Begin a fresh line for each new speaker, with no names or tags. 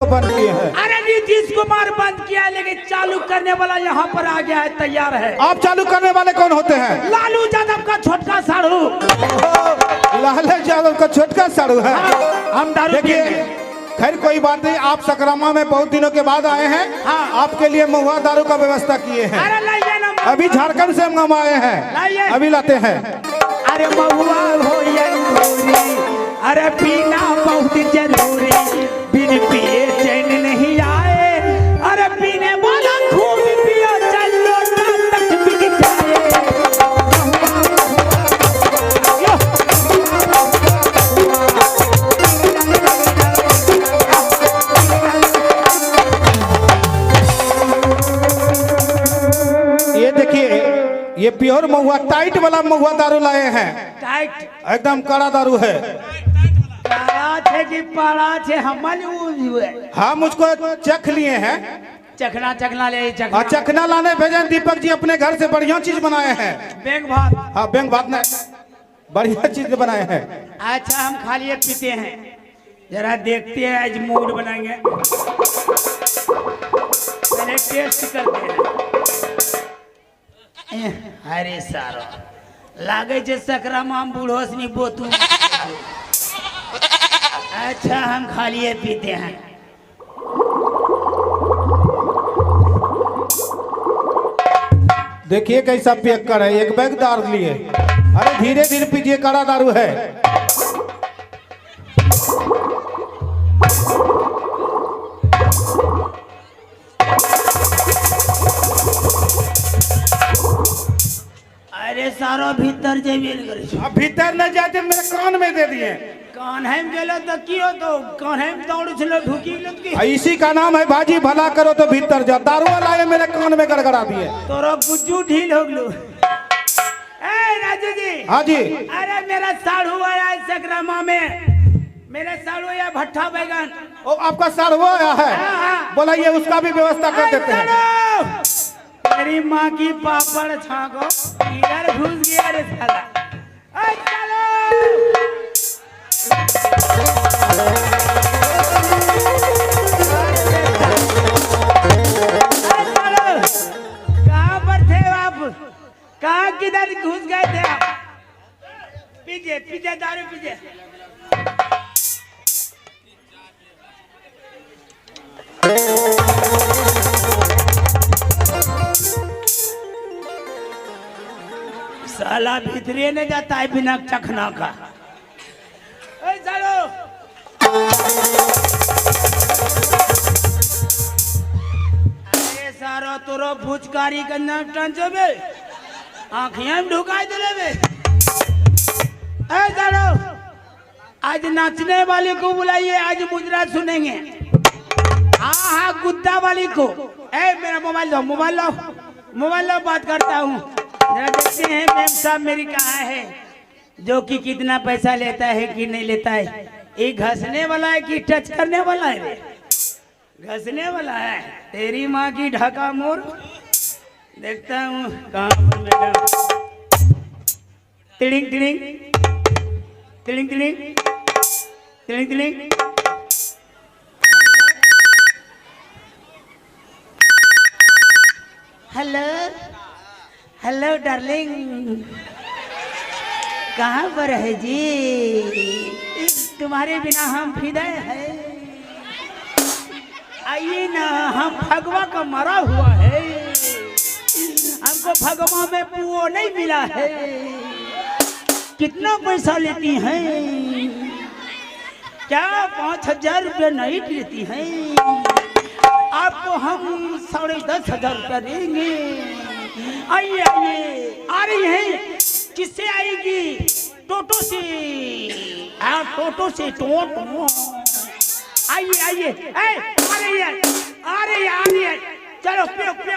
बंद किए हैं।
अरे नीतीश कुमार बंद किया है, लेकिन चालू करने वाला यहाँ पर आ गया है, तैयार है।
आप चालू करने वाले कौन होते हैं?
लालू यादव का छोटका साढ़ू।
लालू यादव का छोटका साढ़ू है।
हम दारू
देखिए, खैर कोई बात नहीं, आप सकरामा में बहुत दिनों के बाद आए हैं।
हाँ।
आपके लिए महुआ दारू का व्यवस्था किए हैं।
अरे लाइए ना,
अभी झारखंड से हम आए हैं, अभी लाते हैं।
अरे महुआ हो या अंगूरी, अरे पीना बहुत जरूरी, बिन पिए चैन नहीं आए, अरे पीने वाला खूब पियो, चलो तक बिक जाए।
ये देखिए, ये प्योर महुआ, टाइट वाला महुआ दारू लाए हैं।
टाइट
एकदम कड़ा दारू है।
काला थे कि पाला थे, हमारे
हम उसको चख लिए हैं।
चखना चखना ले चखना।
और चखना लाने भेजे दीपक जी, अपने घर से बढ़िया चीज बनाए हैं।
बैंक भात।
हाँ, बैंक भात ने बढ़िया चीज बनाए हैं।
अच्छा, हम खा लिए पीते हैं, जरा देखते हैं, आज मूड बनाएंगे, पहले टेस्ट करते हैं। अरे सारो लागे जे सकरामा हम बूढ़ो सनी बोतू। अच्छा, हम खा लिए पीते हैं।
देखिए कैसा पैक कर है, एक बैग दारू लिए। अरे धीरे धीरे पीजिए, कड़ा दारू है।
अरे सारो भीतर जेबी,
अब भीतर न जाते, मेरे कान में दे दिए।
कान हम गेलो तो की हो, तो कान हम दौड़ चलो ढुकी लुकी।
इसी का नाम है भाजी भला करो तो भीतर जाओ। दारू लाए मेरे कान में गड़गड़ा दिए।
तोरा गुज्जू ढील हो गलो। ए राजू जी।
हाँ जी।
अरे मेरा साढ़ू आया है सकरामा में, मेरे साढ़ू आया भट्ठा बैगन।
ओ, आपका साढ़ू आया है?
हाँ।
बोलाइए, उसका भी व्यवस्था कर देते हैं।
मेरी माँ की पापड़ छाको, इधर घुस गया रे साला। ए चलो। कहाँ पर थे आप? कहाँ किधर घुस गए थे आप? पीजिए पीजिए, दारू पीजिए। साला भीतरे नहीं जाता है बिना चखना का। ए सालो, अरे सारो तोरो भुचकारी का नाम टंचो बे, आँखियाँ में ढुकाई दे बे। ए सालो, आज नाचने वाले को बुलाइए, आज मुजरा सुनेंगे। हाँ हाँ, गुद्दा वाली को। ए मेरा मोबाइल लो, मोबाइल लो, मोबाइल लो, बात करता हूँ। जरा देखते हैं मैम साहब मेरी कहाँ है, जो कि कितना पैसा लेता है कि नहीं लेता है। ये घसने वाला है कि टच करने वाला है? घसने वाला है। तेरी माँ की ढाका मोर। देखता हूँ कहाँ पर मैडम। तिड़िंग तिड़िंग तिड़िंग तिड़िंग तिड़िंग तिड़िंग। हेलो हेलो डार्लिंग, कहाँ पर है जी? तुम्हारे बिना हम फिदा है। आइए ना, हम भगवा का मरा हुआ है, हमको भगवा में पुओ नहीं मिला है। कितना पैसा लेती हैं? क्या 5,000 रुपया नहीं लेती हैं? आपको हम 10,500 रुपया देंगे। आइए आइए, आ रही है। किससे आएगी? टोटो से। हाँ, टोटो से। टोटो। आइए आइए, आ रही है, आ रही है, आ रही है। चलो पियो पियो।